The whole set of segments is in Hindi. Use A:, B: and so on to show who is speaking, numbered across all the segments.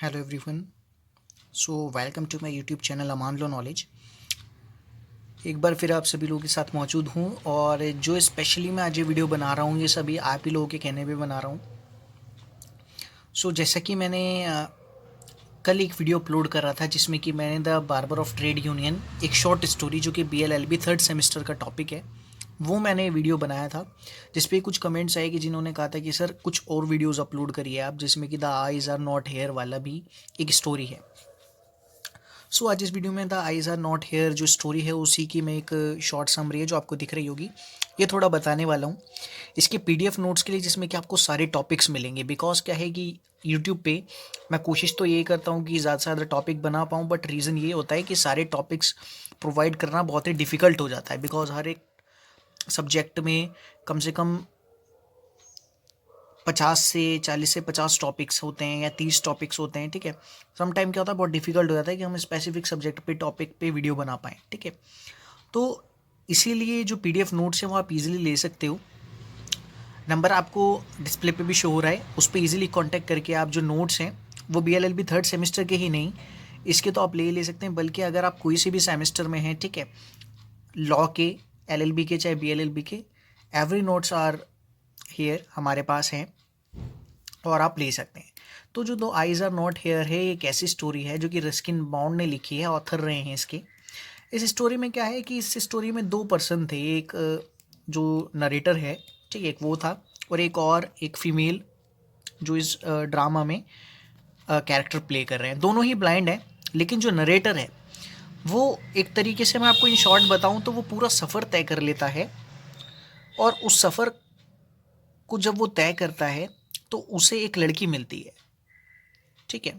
A: Hello everyone. So welcome to my YouTube channel Aman लो नॉलेज। एक बार फिर आप सभी लोगों के साथ मौजूद हूँ और जो स्पेशली मैं आज ये वीडियो बना रहा हूँ ये सभी आप ही लोगों के कहने पे बना रहा हूँ। जैसा कि मैंने कल एक वीडियो अपलोड कर रहा था जिसमें कि मैंने the barber of trade union एक शॉर्ट स्टोरी जो कि BLLB थर्ड सेमेस्टर का टॉपिक है वो मैंने वीडियो बनाया था, जिस पे कुछ कमेंट्स आए कि जिन्होंने कहा था कि सर कुछ और वीडियोस अपलोड करिए आप, जिसमें कि the eyes are not here वाला भी एक स्टोरी है। आज इस वीडियो में the eyes are not here जो स्टोरी है उसी की मैं एक शॉर्ट समरी है जो आपको दिख रही होगी, ये थोड़ा बताने वाला हूँ इसके PDF नोट्स के लिए, जिसमें कि आपको सारे टॉपिक्स मिलेंगे। बिकॉज क्या है कि यूट्यूब पे मैं कोशिश तो ये करता हूँ कि ज़्यादा से ज़्यादा टॉपिक बना पाऊँ, बट रीज़न ये होता है कि सारे टॉपिक्स प्रोवाइड करना बहुत ही डिफ़िकल्ट हो जाता है। बिकॉज हर एक सब्जेक्ट में कम से कम 40 से 50 टॉपिक्स होते हैं या 30 टॉपिक्स होते हैं, ठीक है। सम टाइम क्या होता है, बहुत डिफिकल्ट हो जाता है कि हम स्पेसिफिक सब्जेक्ट पे टॉपिक पे वीडियो बना पाएँ, ठीक है। तो इसीलिए जो PDF नोट्स हैं वो आप इजीली ले सकते हो। नंबर आपको डिस्प्ले पे भी शो हो रहा है, उस पर ईजिली कॉन्टैक्ट करके आप जो नोट्स हैं वो BLLB थर्ड सेमेस्टर के ही नहीं, इसके तो आप ले सकते हैं। बल्कि अगर आप कोई से भी सेमेस्टर में हैं, ठीक है, लॉ के, LLB के, चाहे BLLB के, एवरी नोट्स आर हेयर हमारे पास हैं और आप ले सकते हैं। तो जो दो आइज़ आर नॉट हेयर है, एक ऐसी स्टोरी है जो कि रस्किन बॉन्ड ने लिखी है, ऑथर रहे हैं इसके। इस स्टोरी में क्या है कि इस स्टोरी में दो पर्सन थे, एक जो नरेटर है, ठीक है, एक वो था, और एक फीमेल जो इस ड्रामा में कैरेक्टर प्ले कर रहे हैं। दोनों ही ब्लाइंड हैं, लेकिन जो नरेटर है वो, एक तरीके से मैं आपको इन शॉर्ट बताऊं तो वो पूरा सफ़र तय कर लेता है, और उस सफ़र को जब वो तय करता है तो उसे एक लड़की मिलती है, ठीक है।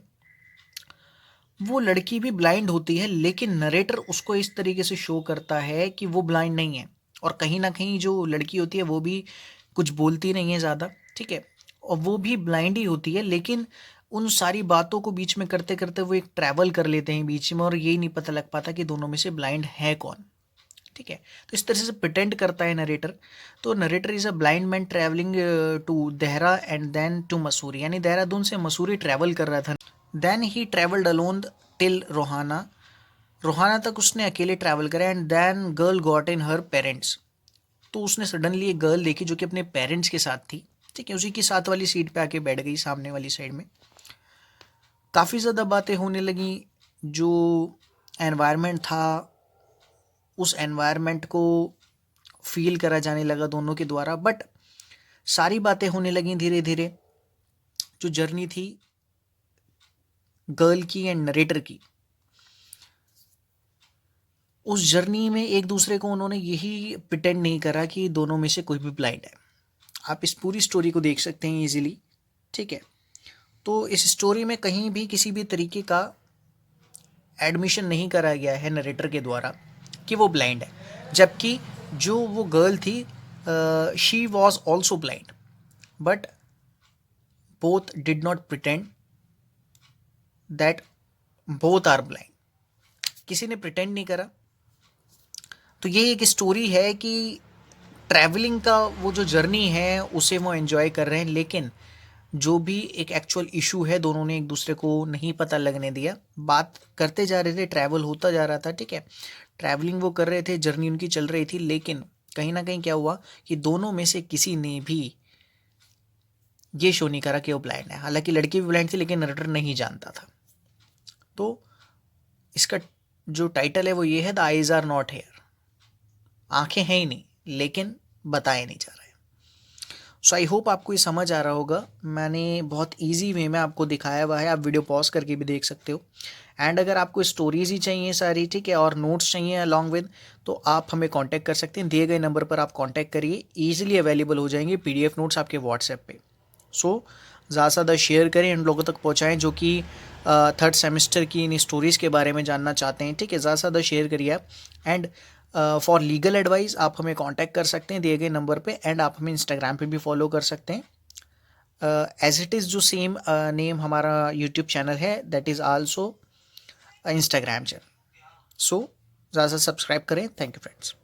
A: वो लड़की भी ब्लाइंड होती है, लेकिन नरेटर उसको इस तरीके से शो करता है कि वो ब्लाइंड नहीं है, और कहीं ना कहीं जो लड़की होती है वो भी कुछ बोलती नहीं है ज़्यादा, ठीक है, और वो भी ब्लाइंड ही होती है। लेकिन उन सारी बातों को बीच में करते करते वो एक ट्रैवल कर लेते हैं बीच में, और यही नहीं पता लग पाता कि दोनों में से ब्लाइंड है कौन, ठीक है। तो इस तरह से प्रिटेंड करता है नरेटर। तो narrator is a blind man travelling to Dehra and then to Mussoorie, यानी देहरादून से मसूरी ट्रैवल कर रहा था। Then he travelled alone till Rohana, Rohana तक उसने अकेले ट्रैवल करा, and then girl got in her parents. तो उसने सडनली एक गर्ल देखी जो कि अपने पेरेंट्स के साथ थी, ठीक है, उसी की साथ वाली सीट पे आके बैठ गई, सामने वाली साइड में। काफ़ी ज़्यादा बातें होने लगी, जो एनवायरनमेंट था उस एनवायरनमेंट को फील करा जाने लगा दोनों के द्वारा। बट सारी बातें होने लगी धीरे धीरे। जो जर्नी थी गर्ल की एंड नरेटर की, उस जर्नी में एक दूसरे को उन्होंने यही प्रिटेंड नहीं करा कि दोनों में से कोई भी ब्लाइंड है। आप इस पूरी स्टोरी को देख सकते हैं इजीली, ठीक है। तो इस स्टोरी में कहीं भी किसी भी तरीके का एडमिशन नहीं करा गया है नरेटर के द्वारा कि वो ब्लाइंड है, जबकि जो वो गर्ल थी she was also blind, but both did not pretend that both are blind. किसी ने प्रिटेंड नहीं करा। तो ये एक स्टोरी है कि ट्रैवलिंग का वो जो जर्नी है उसे वो एंजॉय कर रहे हैं, लेकिन जो भी एक एक्चुअल इशू है दोनों ने एक दूसरे को नहीं पता लगने दिया। बात करते जा रहे थे, ट्रैवल होता जा रहा था, ठीक है, ट्रैवलिंग वो कर रहे थे, जर्नी उनकी चल रही थी, लेकिन कहीं ना कहीं क्या हुआ कि दोनों में से किसी ने भी ये शो नहीं करा कि वो ब्लाइंड है। हालांकि लड़की भी ब्लाइंड थी, लेकिन नरेटर नहीं जानता था। तो इसका जो टाइटल है वो ये है, the eyes are not here. आंखें हैं ही नहीं, लेकिन बताया नहीं जा रहा है। सो आई होप आपको ये समझ आ रहा होगा। मैंने बहुत ईजी वे में आपको दिखाया हुआ है, आप वीडियो पॉज करके भी देख सकते हो। एंड अगर आपको स्टोरीज ही चाहिए सारी, ठीक है, और नोट्स चाहिए अलॉन्ग विद, तो आप हमें कांटेक्ट कर सकते हैं। दिए गए नंबर पर आप कांटेक्ट करिए, ईजिली अवेलेबल हो जाएंगे PDF नोट्स आपके व्हाट्सएप पे। सो ज़्यादा से ज़्यादा शेयर करें, इन लोगों तक पहुँचाएँ जो कि थर्ड सेमेस्टर की इन स्टोरीज़ के बारे में जानना चाहते हैं, ठीक है। ज़्यादा से ज़्यादा शेयर करिए आप। एंड फॉर लीगल एडवाइस आप हमें कांटेक्ट कर सकते हैं दिए गए नंबर पे, एंड आप हमें इंस्टाग्राम पे भी फॉलो कर सकते हैं। एज इट इज़ जो सेम नेम हमारा यूट्यूब चैनल है, that is also Instagram channel. So ज़्यादा से सब्सक्राइब करें। Thank you friends.